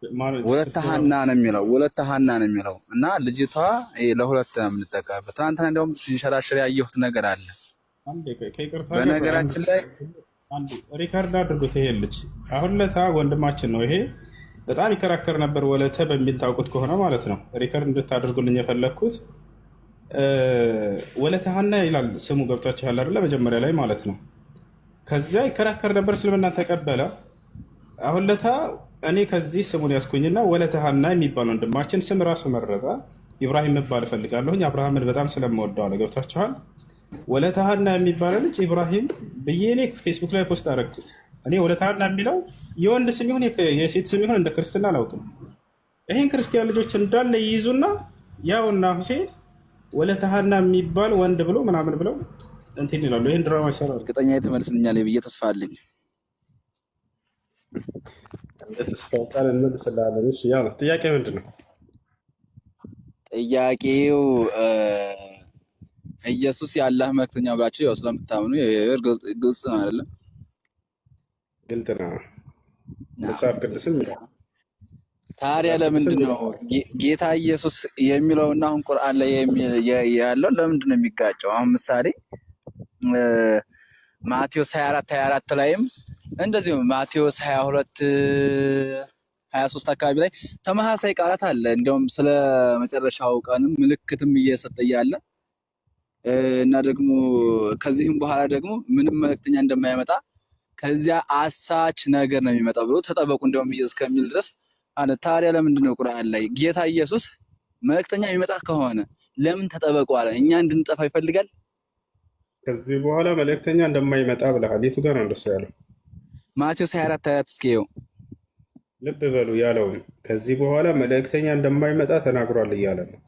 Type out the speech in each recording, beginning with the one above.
ወለተ ሐና ነው የሚለው ወለተ ሐና ነው የሚለው እና ልጅቷ ለሁለት ነው የምንጠቀምበት። ትናንትና እንደውም ሲንሸራሸር ያየሁት ነገር አለ። በነገራችን ላይ አንድ ሪካርድ አድርጎት ይሄ ልጅ አሁን ለታ ወንድማችን ነው። ይሄ በጣም ይከራከር ነበር ወለተ በሚል ታውቁት ከሆነ ማለት ነው። ሪካርድ እንድታደርጉልኝ የፈለግኩት ወለተ ሐና ይላል ስሙ ገብቷችኋል አይደለ? መጀመሪያ ላይ ማለት ነው። ከዚያ ይከራከር ነበር፣ እስልምና ተቀበለ። አሁን ለታ እኔ ከዚህ ስሙን ያስኩኝና ወለተ ሐና የሚባል ወንድማችን ስም ራሱ መረጠ። ኢብራሂም መባል እፈልጋለሁኝ አብርሃምን በጣም ስለምወደው አለ። ገብቷችኋል? ወለተ ሐና የሚባለው ልጅ ኢብራሂም ብዬ እኔ ፌስቡክ ላይ ፖስት አደረግኩት። እኔ ወለተ ሐና የሚለው የወንድ ስም ይሁን የሴት ስም ይሁን እንደ ክርስትና አላውቅም። ይህን ክርስቲያን ልጆች እንዳለ ይይዙና ያውና ሁሴን ወለተ ሐና የሚባል ወንድ ብሎ ምናምን ብለው እንትን ይላሉ። ይህን ድራማ ይሰራሉ። እርግጠኛ ትመልስልኛለህ ብዬ ተስፋ አለኝ። ተስፋ ቃል እንመልስልሃለን። እሺ ያው ጥያቄ ምንድን ነው? ጥያቄው ኢየሱስ የአላህ መልእክተኛ ብላችሁ ያው ስለምታምኑ ግልጽ ነው አይደለም? ግልጽ ነው። መጽሐፍ ቅዱስም ታዲያ ለምንድን ነው ጌታ ኢየሱስ የሚለውና አሁን ቁርአን ላይ ያለው ለምንድን ነው የሚጋጨው? አሁን ምሳሌ ማቴዎስ 24 ላይም እንደዚሁ ማቴዎስ 22-23 አካባቢ ላይ ተመሳሳይ ቃላት አለ። እንዲያውም ስለ መጨረሻው ቀንም ምልክትም እየሰጠ እያለ እና ደግሞ ከዚህም በኋላ ደግሞ ምንም መልእክተኛ እንደማይመጣ ከዚያ አሳች ነገር ነው የሚመጣ ብሎ ተጠበቁ እንደውም እስከሚል ድረስ አለ። ታዲያ ለምንድን ነው ቁርአን ላይ ጌታ ኢየሱስ መልእክተኛ የሚመጣ ከሆነ ለምን ተጠበቁ አለ? እኛ እንድንጠፋ ይፈልጋል? ከዚህ በኋላ መልእክተኛ እንደማይመጣ ብለሃል። የቱ ጋር ነው እንደሱ ያለው? ማቴዎስ 24 እስኪ ይኸው ልብ በሉ ያለውን ከዚህ በኋላ መልእክተኛ እንደማይመጣ ተናግሯል እያለ ነው።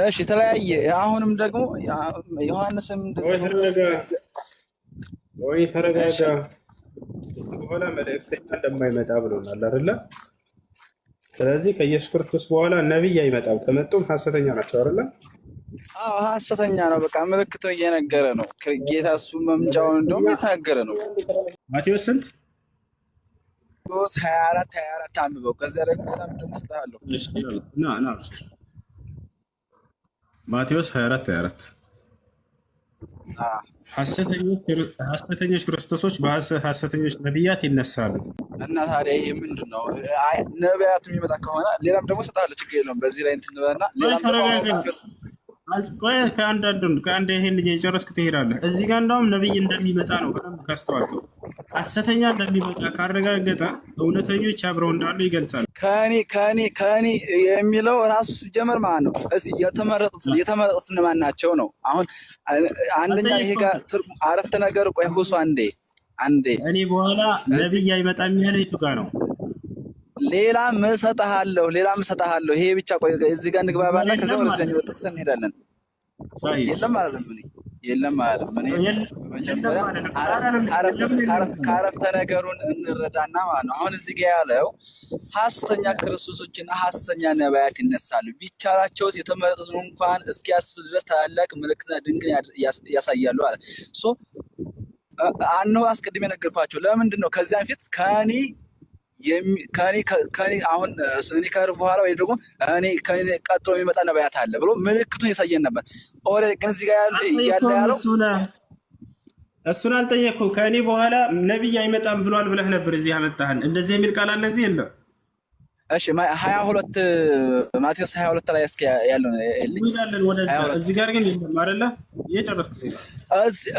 እሺ ተለያየ። አሁንም ደግሞ ዮሐንስም ወይ ተረጋጋ። ከዚህ በኋላ መልእክተኛ እንደማይመጣ ብሎናል አይደለ? ስለዚህ ከኢየሱስ ክርስቶስ በኋላ ነቢይ አይመጣም። ከመጡም ሐሰተኛ ናቸው አይደለ? አዎ ሐሰተኛ ነው። በቃ ምልክቱ እየነገረ ነው። ጌታ እሱ መምጫውን እንደውም እየተናገረ ነው። ማቴዎስ ስንት? ማቴዎስ 24 አንብበው። ከዚያ ደግሞ እሰጥሃለሁ። ማቴዎስ 24 ሐሰተኞች ክርስቶሶች በሐሰተኞች ነቢያት ይነሳሉ። እና ታዲያ ይሄ ምንድን ነው? ነቢያት የሚመጣ ከሆነ ሌላም ደግሞ እሰጥሃለሁ። ችግር የለውም። በዚህ ላይ እንትን በልና ሌላም ደግሞ ከአንድ ይሄን ልጅ የጨረስክ ትሄዳለህ። እዚህ ጋር እንደውም ነቢይ እንደሚመጣ ነው በደንብ ካስተዋልከው። ሐሰተኛ እንደሚመጣ ካረጋገጠ እውነተኞች አብረው እንዳሉ ይገልጻል። ከኔ የሚለው ራሱ ሲጀመር ማለት ነው። እዚህ የተመረጡት እነማን ናቸው ነው። አሁን አንደኛ ይሄ ጋር ትርጉም አረፍተ ነገር ቆይ ሁሱ አንዴ እኔ በኋላ ነቢይ አይመጣም ያለ የቱ ጋር ነው? ሌላም እሰጥሃለሁ። ይሄ ብቻ ቆይ እዚህ ጋር እንግባባና ከዛ ወደዚያኛው ጥቅስ እንሄዳለን። የለም ማለት ምን መጀመሪያ ካረፍተ ነገሩን እንረዳና ማለት ነው። አሁን እዚህ ጋር ያለው ሐሰተኛ ክርስቶሶችና ሐሰተኛ ነቢያት ይነሳሉ፣ ቢቻላቸውስ የተመረጡትን እንኳን እስኪያስፍ ድረስ ታላላቅ ምልክትና ድንቅ ያሳያሉ አለ። አነው አስቀድሜ ነገርኳቸው። ለምንድን ነው ከዚያ በፊት ከኔ አሁን እኔ ከርብ በኋላ ወይ ደግሞ እኔ ከኔ ቀጥሎ የሚመጣ ነቢያት አለ ብሎ ምልክቱን ያሳየን ነበር። ኦሬዲ ግን እዚህ ጋር ያለው እሱን አልጠየቅኩም። ከኔ በኋላ ነቢይ አይመጣም ብሏል ብለህ ነበር። እዚህ አመጣህን። እንደዚህ የሚል ቃል አለ እዚህ የለም። እሺ 22 ማቴዎስ 22 ላይ እስኪ ያለው ይላልን ወደዛ። እዚህ ጋር ግን የለም አይደለ? እየጨረስኩ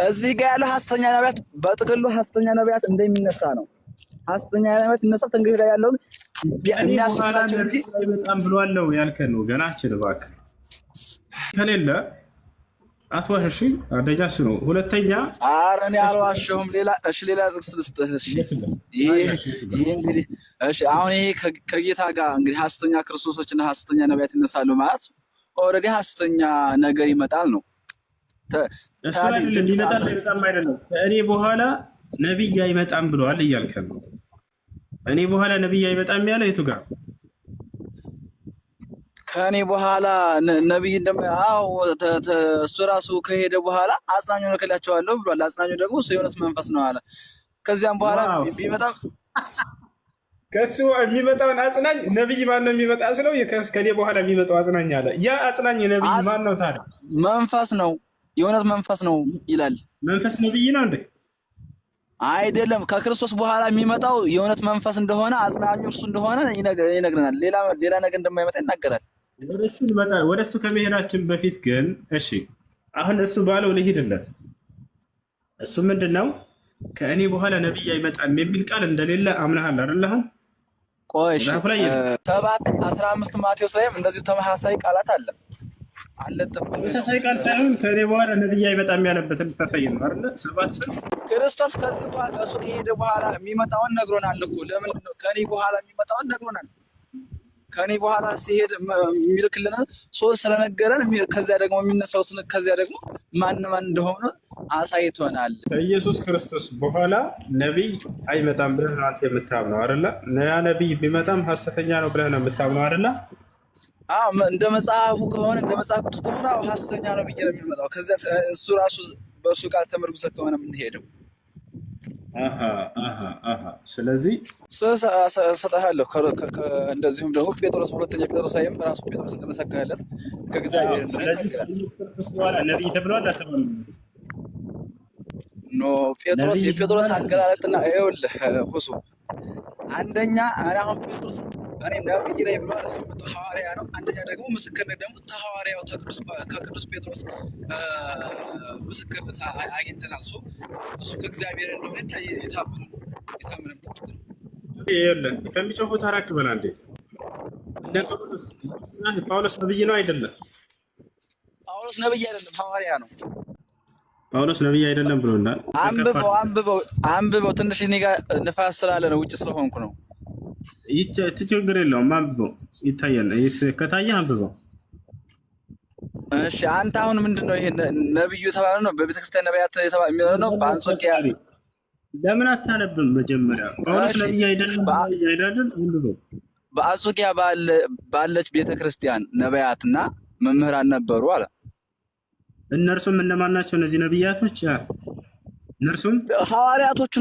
እዚህ ጋር ያለው ሐሰተኛ ነቢያት በጥቅሉ ሐሰተኛ ነቢያት እንደሚነሳ ነው። ሐሰተኛ ነቢያት ይነሳል። እንግዲህ ላይ ያለውን የሚያስፈራቸው እንጂ አይመጣም ብሏል ነው ያልከን ነው። ገና አችል እባክህ ከሌለ አትዋሽ። እሺ አንደኛ እሱ ነው። ሁለተኛ ኧረ እኔ አልዋሸሁም። ሌላ ጥቅስ ልስጥህ። እሺ ይሄ እንግዲህ እሺ አሁን ይሄ ከጌታ ጋር እንግዲህ ሐሰተኛ ክርስቶሶችና ሐሰተኛ ነቢያት ይነሳሉ ማለት ኦልሬዲ ሐሰተኛ ነገር ይመጣል ነው። ይመጣል አይደለም። ከእኔ በኋላ ነቢይ አይመጣም ብለዋል እያልከን ነው። እኔ በኋላ ነቢይ አይመጣም ያለ የቱ ጋር? ከኔ በኋላ ነቢይ እሱ ራሱ ከሄደ በኋላ አጽናኙን እልክላቸዋለሁ ብሏል። አጽናኙ ደግሞ እሱ የእውነት መንፈስ ነው አለ። ከዚያም በኋላ ቢመጣም ከሱ የሚመጣውን አጽናኝ ነብይ ማን ነው የሚመጣ ስለው ከኔ በኋላ የሚመጣው አጽናኝ አለ። ያ አጽናኝ ነብይ ማን ነው ታዲያ? መንፈስ ነው፣ የእውነት መንፈስ ነው ይላል። መንፈስ ነብይ ነው እንዴ? አይደለም። ከክርስቶስ በኋላ የሚመጣው የእውነት መንፈስ እንደሆነ አጽናኙ እርሱ እንደሆነ ይነግረናል። ሌላ ነገር እንደማይመጣ ይናገራል። ወደ እሱ ከመሄዳችን በፊት ግን እሺ፣ አሁን እሱ ባለው ልሂድለት። እሱ ምንድን ነው ከእኔ በኋላ ነብይ አይመጣም የሚል ቃል እንደሌለ አምናሃል አይደል? ቆይ 7:15 ማቴዎስ ላይም እንደዚሁ ተመሳሳይ ቃላት አለ። ተመሳሳይ ቃል ሳይሆን ከእኔ በኋላ ነብይ አይመጣም ያለበትን ልታሳይ ነው አይደል? 7 ክርስቶስ ከዚህ በኋላ ከእሱ ከሄደ በኋላ የሚመጣውን ነግሮናል እኮ። ለምንድን ነው ከእኔ በኋላ የሚመጣውን ነግሮናል። ከእኔ በኋላ ሲሄድ የሚልክልን ሶስት ስለነገረን ከዚያ ደግሞ የሚነሳው ከዚያ ደግሞ ማን እንደሆነ አሳይቶናል። ከኢየሱስ ክርስቶስ በኋላ ነቢይ አይመጣም ብለህ ነው አንተ የምታምነው አይደለ? ያ ነቢይ ቢመጣም ሐሰተኛ ነው ብለህ ነው የምታምነው አይደለ? እንደ መጽሐፉ ከሆነ እንደ መጽሐፍ ቅዱስ ከሆነ ሐሰተኛ ነው ብዬ ነው የሚመጣው። ከዚያ እሱ ራሱ በእሱ ቃል ተመርኩዘህ ከሆነ የምንሄደው ስለዚህ ሰጠሃለሁ። እንደዚሁም ደግሞ ጴጥሮስ ሁለተኛ ጴጥሮስ ላይም ራሱ ጴጥሮስ እንደመሰከረለት ከእግዚአብሔር በኋላ ነቢይ ተብሏል። ጴጥሮስ የጴጥሮስ አገላለጥና ይኸውልህ ሁሱ አንደኛ አሁን ጴጥሮስ እኔ ነብይ ነኝ ብሎ ሐዋርያ ነው። አንደኛ ደግሞ ምስክርነት ደግሞ ተሐዋርያው ከቅዱስ ጴጥሮስ ምስክርነት አግኝተናል። እሱ ከእግዚአብሔር እንደሆነ የታመነ ትምህርት ነው። ይኸውልህ ከሚጮሁት አራቅ በላ እንዴ ጳውሎስ ነብይ ነው አይደለም? ጳውሎስ ነብይ አይደለም፣ ሐዋርያ ነው። ጳውሎስ ነብይ አይደለም ብሎናል። አንብበው ትንሽ እኔ ጋር ንፋስ ስላለ ነው፣ ውጭ ስለሆንኩ ነው። ችግር የለውም አንብበው፣ ይታያል። ከታየህ አንብበው። እሺ አንተ አሁን ምንድነው ይሄ ነብዩ የተባለ ነው? በቤተክርስቲያን ነቢያት የተባለ የሚለው ነው። በአንጾኪያ ለምን አታነብም? መጀመሪያ ጳውሎስ ነብይ አይደለም አይደለም አንብበው። በአንጾኪያ ባለች ቤተክርስቲያን ነቢያትና መምህራን ነበሩ አለ። እነርሱም እነማን ናቸው? እነዚህ ነቢያቶች እነርሱም ሐዋርያቶቹ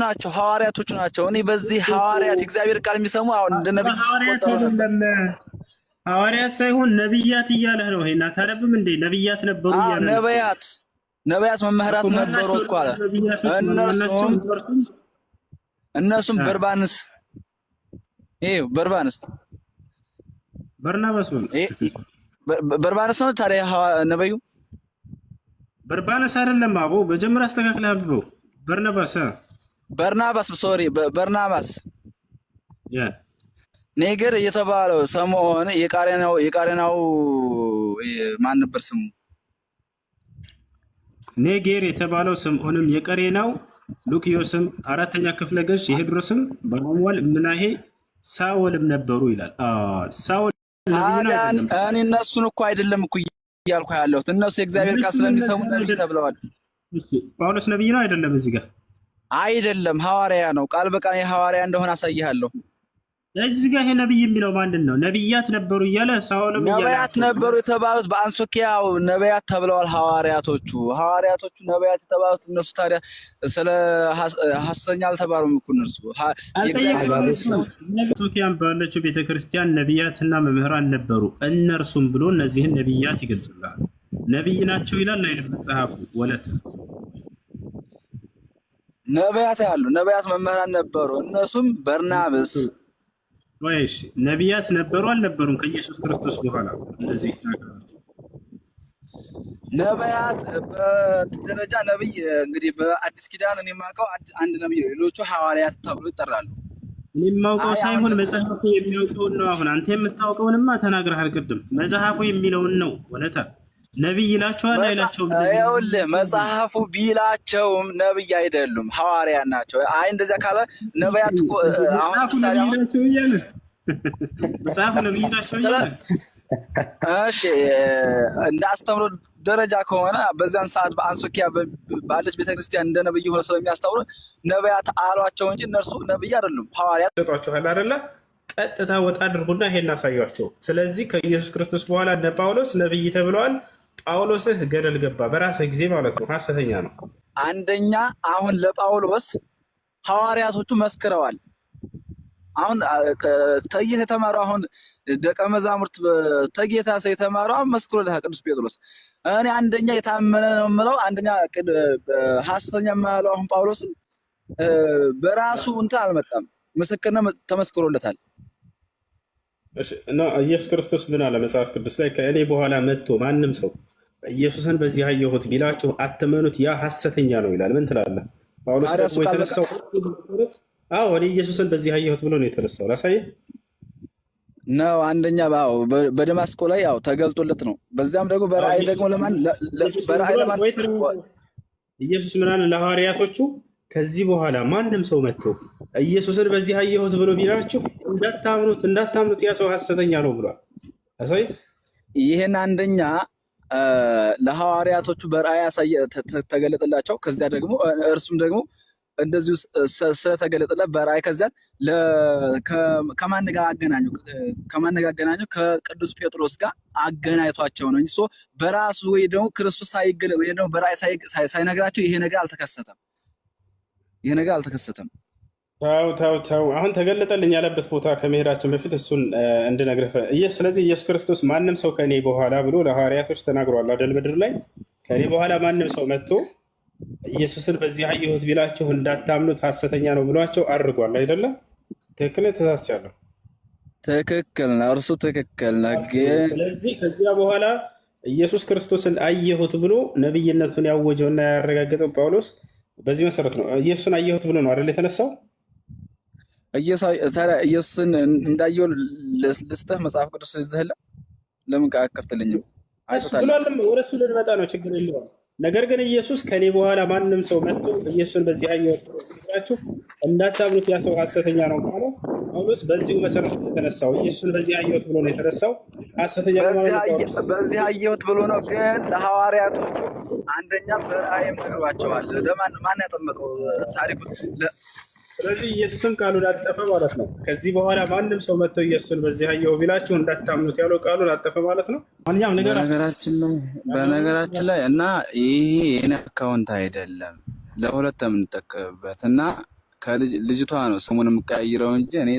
ናቸው። እኔ በዚህ ሐዋርያት እግዚአብሔር ቃል የሚሰሙ አሁን እንደ ነብይ ሐዋርያት ሳይሆን ነቢያት እያለህ ነው። ይሄን አታነብም እንዴ? ነቢያት ነበሩ እያለ ነቢያት መምህራት ነበሩ እኮ አለ። እነሱም በርባንስ በርባንስ ነው ታዲያ ነብዩ በርባነስ አይደለም። አቦ በጀምር አስተካክለህ አንብበው። በርናባስ ኔገር የተባለው ሰሞን የቃሬናው ማን ነበር ስሙ? ኔጌር የተባለው ስምዖንም የቀሬናው ሉክዮስም አራተኛ ክፍለ ገዥ የሄድሮስም ባለሟል ምናሄ ሳውልም ነበሩ ይላል። ሳውል እኔ እነሱን እኮ አይደለም እኮ እያልኩ ያለሁት እነሱ የእግዚአብሔር ቃል ስለሚሰሙ ነብይ ተብለዋል። ጳውሎስ ነብይ ነው አይደለም? እዚህ ጋር አይደለም ሐዋርያ ነው። ቃል በቃል የሐዋርያ እንደሆነ አሳይሃለሁ። እዚህ ጋር ይሄ ነብይ የሚለው ማንን ነው? ነብያት ነበሩ እያለ ሳውልም እያለ ነብያት ነበሩ የተባሉት በአንጾኪያው ነብያት ተብለዋል። ሐዋርያቶቹ ነብያት የተባሉት እነሱ ታዲያ ስለ ሐሰተኛ አልተባሉም እኮ እነሱ አንጾኪያን ባለችው ቤተክርስቲያን ነብያትና መምህራን ነበሩ። እነርሱም ብሎ እነዚህን ነብያት ይገልጽልሃል። ነብይ ናቸው ይላል አይደል መጽሐፉ? ወለት ነብያት መምህራን ነበሩ። እነሱም በርናባስ ወይስ ነቢያት ነበሩ አልነበሩም? ከኢየሱስ ክርስቶስ በኋላ እነዚህ ነቢያት በደረጃ ነብይ እንግዲህ በአዲስ ኪዳን እኔ የማውቀው አንድ ነብይ ነው። ሌሎቹ ሐዋርያት ተብሎ ይጠራሉ። እኔ የማውቀው ሳይሆን መጽሐፉ የሚያውቀውን ነው። አሁን አንተ የምታውቀውንማ ተናግረሃል ቅድም። መጽሐፉ የሚለውን ነው። ወለታ ነብይ ይላቸዋል አይላቸውም? ይኸውልህ መጽሐፉ ቢላቸውም ነብይ አይደሉም፣ ሐዋርያት ናቸው። አይ እንደዚያ ካለ ነቢያት እኮ አሁን ምሳሌ መጽሐፉ ነብይ ናቸው እያለ እሺ፣ እንደ አስተምሮ ደረጃ ከሆነ በዚያን ሰዓት በአንጾኪያ ባለች ቤተክርስቲያን እንደ ነብይ ሆነ ስለሚያስተምሩ ነቢያት አሏቸው እንጂ እነርሱ ነብይ አይደሉም። ሐዋርያት ሰጧቸዋል አይደለ? ቀጥታ ወጣ አድርጉና ይሄን አሳያቸው። ስለዚህ ከኢየሱስ ክርስቶስ በኋላ እነ ጳውሎስ ነብይ ተብለዋል። ጳውሎስህ ገደል ገባ በራስህ ጊዜ ማለት ነው። ሐሰተኛ ነው። አንደኛ አሁን ለጳውሎስ ሐዋርያቶቹ መስክረዋል። አሁን ተጌታ የተማረው አሁን ደቀ መዛሙርት ተጌታ የተማረው አሁን መስክሮልሃል ቅዱስ ጴጥሮስ። እኔ አንደኛ የታመነ ነው የምለው አንደኛ ሐሰተኛ የማያለው አሁን ጳውሎስን በራሱ እንትን አልመጣም፣ ምስክርነት ተመስክሮለታል። ኢየሱስ ክርስቶስ ምን አለ መጽሐፍ ቅዱስ ላይ? ከእኔ በኋላ መጥቶ ማንም ሰው ኢየሱስን በዚህ አየሁት ቢላችሁ አትመኑት፣ ያ ሐሰተኛ ነው ይላል። ምን ትላለህ? ጳውሎስ ደግሞ የተነሳው እኔ ኢየሱስን በዚህ አየሁት ብሎ ነው የተነሳው። ላሳየህ ነው። አንደኛ በደማስቆ ላይ ያው ተገልጦለት ነው። በዚያም ደግሞ በራእይ ደግሞ በራእይ ኢየሱስ ምን አለ ለሐዋርያቶቹ? ከዚህ በኋላ ማንም ሰው መጥቶ ኢየሱስን በዚህ አየሁት ብሎ ቢላችሁ እንዳታምኑት፣ ያ ሰው ሐሰተኛ ነው ብሏል። አሳይ። ይሄን አንደኛ ለሐዋርያቶቹ በራእይ ተገለጠላቸው። ከዚያ ደግሞ እርሱም ደግሞ እንደዚሁ ስለተገለጠለት በራእይ ከዚያ ከማን ጋር አገናኘው? ከቅዱስ ጴጥሮስ ጋር አገናኝቷቸው ነው እንጂ በራሱ ወይ ደግሞ ክርስቶስ ሳይገለጥ ወይ ደግሞ በራእይ ሳይነግራቸው ይሄ ነገር አልተከሰተም። ተው አሁን ተገለጠልኝ ያለበት ቦታ ከመሄዳችን በፊት እሱን እንድነግርህ። ስለዚህ ኢየሱስ ክርስቶስ ማንም ሰው ከእኔ በኋላ ብሎ ለሐዋርያቶች ተናግሯል አይደል? ምድር ላይ ከእኔ በኋላ ማንም ሰው መጥቶ ኢየሱስን በዚህ አየሁት ቢላችሁ እንዳታምኑት ሐሰተኛ ነው ብሏቸው አድርጓል አይደለም? ትክክል ተሳስቻለሁ? ትክክል ነው፣ እርሱ ትክክል ነው። ግን ስለዚህ ከዚያ በኋላ ኢየሱስ ክርስቶስን አየሁት ብሎ ነብይነቱን ያወጀውና ያረጋገጠው ጳውሎስ በዚህ መሰረት ነው። ኢየሱስን አየሁት ብሎ ነው አይደል የተነሳው? ኢየሱስን እንዳየው ልስጥህ መጽሐፍ ቅዱስ ይዘህላ ለምን አከፍትልኝም? ብሏልም። ወደ እሱ ልንመጣ ነው፣ ችግር የለውም። ነገር ግን ኢየሱስ ከኔ በኋላ ማንም ሰው መጥቶ ኢየሱስን በዚህ አየሁት ብላችሁ እንዳታምኑት ያ ሰው ሐሰተኛ ነው ካለ ጳውሎስ በዚሁ መሰረት የተነሳው ኢየሱስን በዚህ አየሁት ብሎ ነው የተነሳው። ሐሰተኛ በዚህ አየሁት ብሎ ነው። ግን ለሐዋርያቶቹ አንደኛ በራእይም ነግሯቸዋል። ማን ያጠመቀው ታሪኩ? ስለዚህ ኢየሱስን ቃሉን አጠፈ ማለት ነው። ከዚህ በኋላ ማንም ሰው መጥቶ ኢየሱስን በዚህ አየሁ ቢላችሁ እንዳታምኑት ያለው ቃሉን አጠፈ ማለት ነው። ማንኛውም በነገራችን ላይ እና ይሄ የኔ አካውንት አይደለም ለሁለት የምንጠቀምበት እና ከልጅቷ ነው ስሙን የምቀያይረው እንጂ እኔ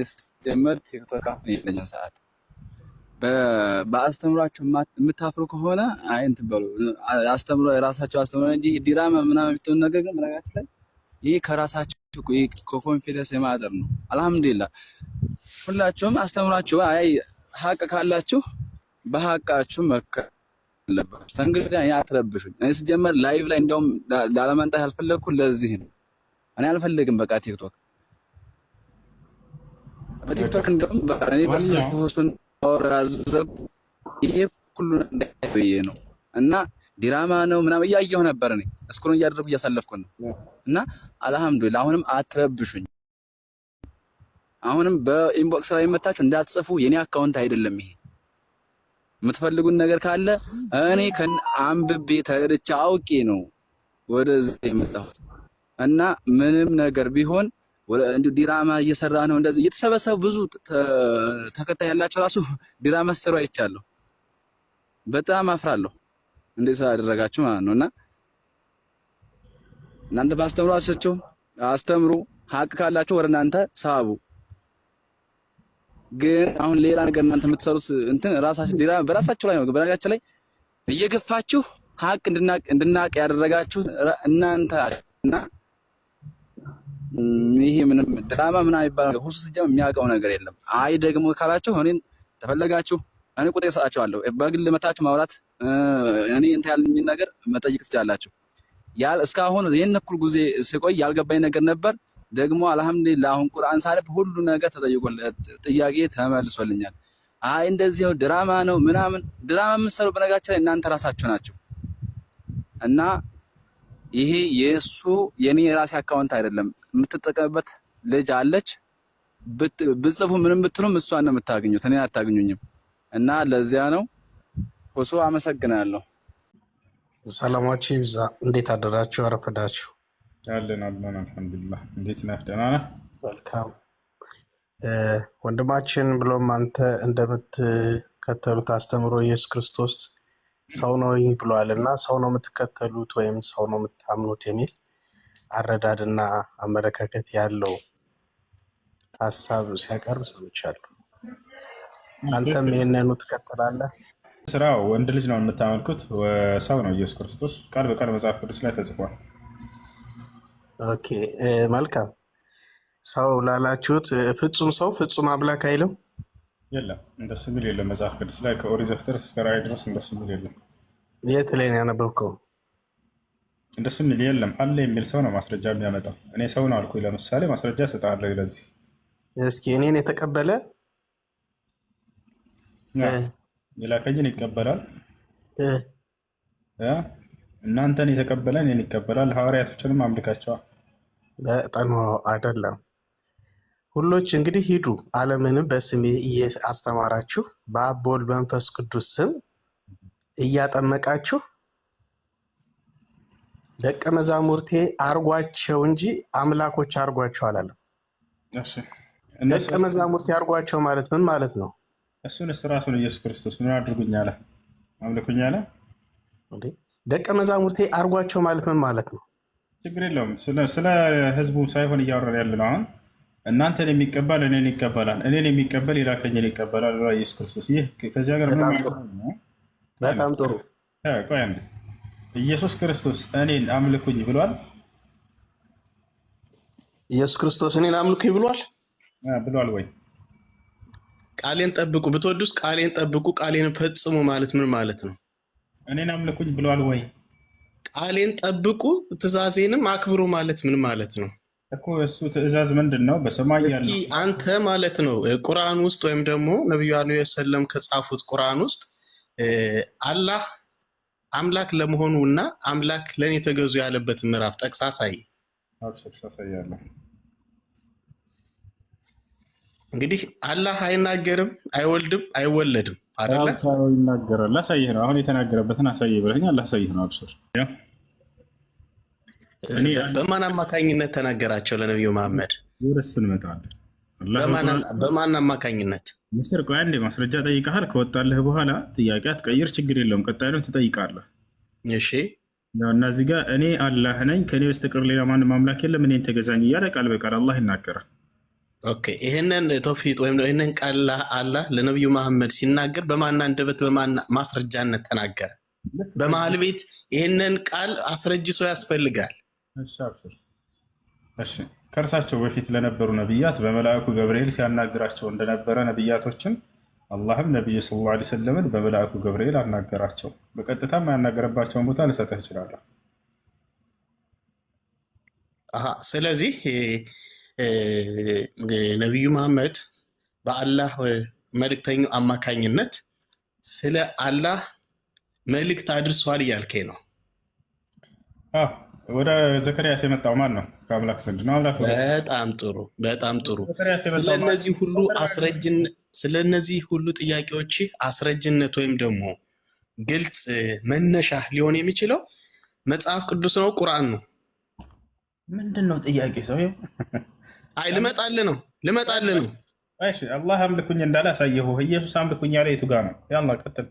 ጀመር ቲክቶክ አሁን የለኝም ሰዓት። በአስተምሯቸው የምታፍሩ ከሆነ አይ እንትን በሉ አስተምሮ የራሳቸው አስተምሮ እንጂ ዲራማ ምናምን ብትሆን ነገር ግን በነገራችን ላይ ይህ ከራሳችሁ ከኮንፊደንስ የማጠር ነው። አልሐምዱሊላህ ሁላችሁም አስተምራችሁ አይ ሀቅ ካላችሁ በሀቃችሁ መከር አለባችሁ። ተንግዲህ እኔ አትረብሹኝ። እኔ ስጀመር ላይቭ ላይ እንደውም ላለመንጣት ያልፈለግኩ ለዚህ ነው። እኔ አልፈልግም በቃ ቲክቶክ በቲክቶክ እንደውም እኔ በስልክ ሆስቱን አወራረብ ይሄ ሁሉ እንዳይቆየ ነው እና ዲራማ ነው ምናምን እያየሁ ነበር። እኔ እስኩሩን እያደረጉ እያሳለፍኩ ነው እና አልሐምዱሊላህ አሁንም አትረብሹኝ። አሁንም በኢንቦክስ ላይ መታችሁ እንዳትጽፉ። የኔ አካውንት አይደለም ይሄ። የምትፈልጉን ነገር ካለ እኔ አንብቤ ተረድቼ አውቄ ነው ወደዚህ የመጣሁት እና ምንም ነገር ቢሆን እንዲሁ ዲራማ እየሰራ ነው እንደዚህ እየተሰበሰቡ ብዙ ተከታይ ያላቸው ራሱ ዲራማ ሰሩ አይቻለሁ። በጣም አፍራለሁ እንዴት ስላደረጋችሁ ማለት ነው። እና እናንተ ባስተምሯቸው አስተምሩ፣ ሀቅ ካላችሁ ወደ እናንተ ሳቡ። ግን አሁን ሌላ ነገር እናንተ የምትሰሩት እንትን ራሳችሁ ዲራማ በራሳችሁ ላይ ነው። በነገራችን ላይ እየገፋችሁ ሀቅ እንድናቅ ያደረጋችሁ እናንተ እና ይሄ ምንም ድራማ ምናምን ይባላል ሁሉ ሲጀምር የሚያውቀው ነገር የለም። አይ ደግሞ ካላችሁ እኔን ተፈለጋችሁ እኔ ቁጥር እሰጣችኋለሁ። በግል መታችሁ ማውራት እኔ እንትን ያለኝ ነገር መጠየቅ ትችላላችሁ። እስካሁን ይሄን እኩል ጊዜ ስቆይ ያልገባኝ ነገር ነበር። ደግሞ አልሐምዱሊላህ አሁን ቁርአን ሳነብ ሁሉ ነገር ተጠይቆልኛል፣ ጥያቄ ተመልሶልኛል። አይ እንደዚህ ነው ድራማ ነው ምናምን ድራማ የምትሰሩ በነገራችን ላይ እናንተ ራሳችሁ ናችሁ እና ይሄ የኔ የራሴ አካውንት አይደለም። የምትጠቀምበት ልጅ አለች። ብጽፉ ምንም ብትሉም እሷን ነው የምታገኙት፣ እኔን አታገኙኝም። እና ለዚያ ነው ሁሱ አመሰግናለሁ። ሰላማችሁ ይብዛ። እንዴት አደራችሁ? አረፈዳችሁ? አለን አልሐምዱሊላህ። እንዴት ነህ? ደህና ነህ? መልካም ወንድማችን ብሎም አንተ እንደምትከተሉት አስተምሮ ኢየሱስ ክርስቶስ ሰው ነው ብሏል እና ሰው ነው የምትከተሉት ወይም ሰው ነው የምታምኑት የሚል አረዳድና አመለካከት ያለው ሀሳብ ሲያቀርብ ሰምቻለሁ። አንተም ይህንኑ ትከተላለህ? ስራው ወንድ ልጅ ነው የምታመልኩት፣ ሰው ነው ኢየሱስ ክርስቶስ። ቃል በቃል መጽሐፍ ቅዱስ ላይ ተጽፏል። ኦኬ መልካም። ሰው ላላችሁት ፍጹም ሰው ፍጹም አምላክ አይልም? የለም እንደሱ የሚል የለም መጽሐፍ ቅዱስ ላይ ከኦሪት ዘፍጥረት እስከ ራዕይ ድረስ እንደሱ የሚል የለም። የት ላይ ነው ያነበብከው? እንደሱ የሚል የለም። አለ የሚል ሰው ነው ማስረጃ የሚያመጣው። እኔ ሰው ነው አልኩኝ፣ ለምሳሌ ማስረጃ እሰጥሃለሁ። ለዚህ እስኪ እኔን የተቀበለ የላከኝን ይቀበላል፣ እናንተን የተቀበለ እኔን ይቀበላል። ሐዋርያቶችንም አምልካቸዋል። በጣም አይደለም። ሁሎች እንግዲህ ሂዱ ዓለምንም በስሜ እያስተማራችሁ በአብ በወልድ በመንፈስ ቅዱስ ስም እያጠመቃችሁ ደቀ መዛሙርቴ አርጓቸው እንጂ አምላኮች አርጓቸው አላለም። ደቀ መዛሙርቴ አርጓቸው ማለት ምን ማለት ነው? እሱንስ ራሱን ኢየሱስ ክርስቶስ ምን አድርጉኝ አለ? አምልኩኝ አለ። ደቀ መዛሙርቴ አርጓቸው ማለት ምን ማለት ነው? ችግር የለውም። ስለ ህዝቡ ሳይሆን እያወራን ያለ ነው። አሁን እናንተን የሚቀበል እኔን ይቀበላል፣ እኔን የሚቀበል የላከኝን ይቀበላል ብሏል ኢየሱስ ክርስቶስ። ይህ ከዚያ ጋር በጣም ጥሩ። ቆይ አንዴ፣ ኢየሱስ ክርስቶስ እኔን አምልኩኝ ብሏል? ኢየሱስ ክርስቶስ እኔን አምልኩኝ ብሏል ወይ? ቃሌን ጠብቁ፣ ብትወዱስ ቃሌን ጠብቁ፣ ቃሌን ፈጽሙ ማለት ምን ማለት ነው? እኔን አምልኩኝ ብሏል ወይ? ቃሌን ጠብቁ ትእዛዜንም አክብሩ ማለት ምን ማለት ነው እኮ? እሱ ትእዛዝ ምንድን ነው? በሰማይ ያለው እስኪ አንተ ማለት ነው ቁርአን ውስጥ ወይም ደግሞ ነብዩ አለይሂ ወሰለም ከጻፉት ቁርአን ውስጥ አላህ አምላክ ለመሆኑ እና አምላክ ለኔ ተገዙ ያለበት ምዕራፍ ጠቅሳ አሳይ። አሳያለሁ። እንግዲህ አላህ አይናገርም፣ አይወልድም፣ አይወለድም አይደለ? ይናገራል። አሳይህ ነው አሁን የተናገረበትን አሳይህ ብለኸኛል። አሳይህ ነው አብሽር። በማን አማካኝነት ተናገራቸው ለነብዩ መሐመድ? ወደሱ እንመጣለን። በማን አማካኝነት? ሚስተር ቆይ አንዴ ማስረጃ ጠይቀሃል። ከወጣልህ በኋላ ጥያቄ አትቀይር፣ ችግር የለውም። ቀጣዩን ትጠይቃለህ። እሺ ያው እና እዚህ ጋር እኔ አላህ ነኝ ከኔ በስተቀር ሌላ ማንም አምላክ የለም እኔን ተገዛኝ እያለ ቃል በቃል አላህ ይናገራል። ኦኬ ይሄንን ተውፊቅ ወይም ይሄንን ቃል አላህ ለነብዩ መሐመድ ሲናገር በማን አንደበት በማን ማስረጃነት ተናገረ? በመሃል ቤት ይሄንን ቃል አስረጅሶ ያስፈልጋል። እሺ ከእርሳቸው በፊት ለነበሩ ነቢያት በመልአኩ ገብርኤል ሲያናግራቸው እንደነበረ ነቢያቶችን አላህም ነቢዩ ሰለላሁ ዐለይሂ ወሰለምን በመልአኩ ገብርኤል አናገራቸው። በቀጥታም ያናገረባቸውን ቦታ ልሰጥህ እችላለሁ። ስለዚህ ነቢዩ መሐመድ በአላህ መልእክተኛው አማካኝነት ስለ አላህ መልእክት አድርሷል እያልከኝ ነው? ወደ ዘከርያስ የመጣው ማን ነው? ከአምላክ ዘንድ ነው። አምላክ። በጣም ጥሩ በጣም ጥሩ። ስለነዚህ ሁሉ ጥያቄዎች አስረጅነት ወይም ደግሞ ግልጽ መነሻ ሊሆን የሚችለው መጽሐፍ ቅዱስ ነው፣ ቁርአን ነው። ምንድን ነው ጥያቄ ሰው? አይ ልመጣልህ ነው። እሺ አላህ አምልኩኝ እንዳለ አሳየሁ። ኢየሱስ አምልኩኝ ያለ የቱ ጋር ነው? ያላ ቀጥል።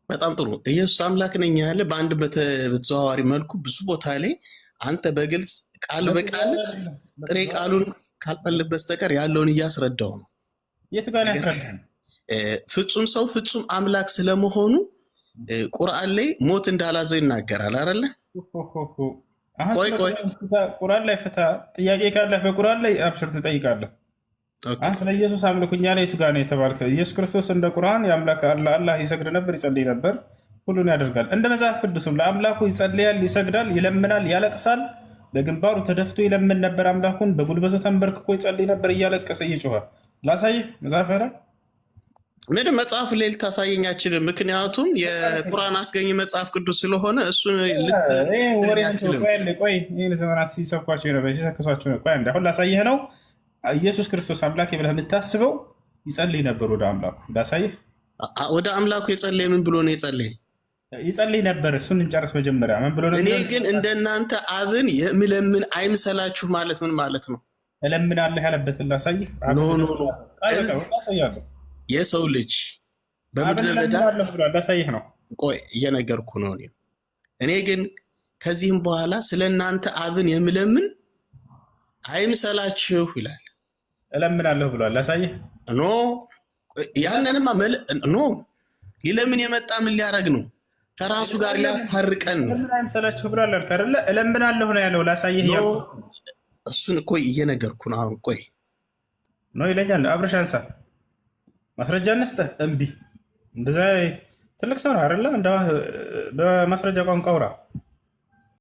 በጣም ጥሩ። ኢየሱስ አምላክ ነኝ ያለ በአንድ በተዘዋዋሪ መልኩ ብዙ ቦታ ላይ አንተ በግልጽ ቃል በቃል ጥሬ ቃሉን ካልፈለግ በስተቀር ያለውን እያስረዳው ነው። የቱ ጋር ያስረዳል? ፍጹም ሰው ፍጹም አምላክ ስለመሆኑ ቁርአን ላይ ሞት እንዳላዘው ይናገራል አይደለ? ቆይ ቁርአን ላይ ፍታ። ጥያቄ ካለህ በቁርአን ላይ አብሽር ትጠይቃለህ። ስለ ኢየሱስ አምልኩኝ ያለ የቱ ጋር ነው የተባልከ? ኢየሱስ ክርስቶስ እንደ ቁርአን የአምላክ አላህ ይሰግድ ነበር፣ ይጸልይ ነበር፣ ሁሉን ያደርጋል። እንደ መጽሐፍ ቅዱስም ለአምላኩ ይጸልያል፣ ይሰግዳል፣ ይለምናል፣ ያለቅሳል። በግንባሩ ተደፍቶ ይለምን ነበር አምላኩን፣ በጉልበቱ ተንበርክኮ ይጸልይ ነበር እያለቀሰ እየጮኸ። ላሳይህ መጽሐፍ ላይ ምንም መጽሐፍ ላይ ልታሳየኝ አችልም። ምክንያቱም የቁርአን አስገኝ መጽሐፍ ቅዱስ ስለሆነ እሱን ቆይ ይህን ዘመናት ሲሰብኳቸው ነበር ሲሰክሷቸው ነበር። ቆይ አሁን ላሳይህ ነው። ኢየሱስ ክርስቶስ አምላክ ብለህ የምታስበው ይጸልይ ነበር ወደ አምላኩ። ላሳይህ። ወደ አምላኩ የጸለየ ምን ብሎ ነው የጸለየ? ይጸልይ ነበር። እሱን እንጨርስ መጀመሪያ። ምን ብሎ ነው? እኔ ግን እንደናንተ አብን የምለምን አይምሰላችሁ ማለት ምን ማለት ነው? እለምናለሁ ያለበትን ላሳይህ። ኖ የሰው ልጅ በምድረ በዳ ላሳይህ ነው። ቆይ እየነገርኩ ነው። እኔ ግን ከዚህም በኋላ ስለ እናንተ አብን የምለምን አይምሰላችሁ ይላል። እለምናለሁ ብሏል። ላሳየህ። ኖ ያንንማ ኖ ሊለምን የመጣ ምን ሊያደርግ ነው? ከራሱ ጋር ሊያስታርቀን ነው። ምን አይምሰላችሁ ብሏል አልክ አይደለ? እለምናለሁ ነው ያለው። ላሳየህ ያለው እሱን እኮ እየነገርኩ ነው። አሁን ቆይ ነው ይለኛል። አብረሽ አንሳ ማስረጃ እንስጠህ። እምቢ እንደዛ ትልቅ ሰው ነው አይደለ? እንደ በማስረጃ ቋንቋ አውራ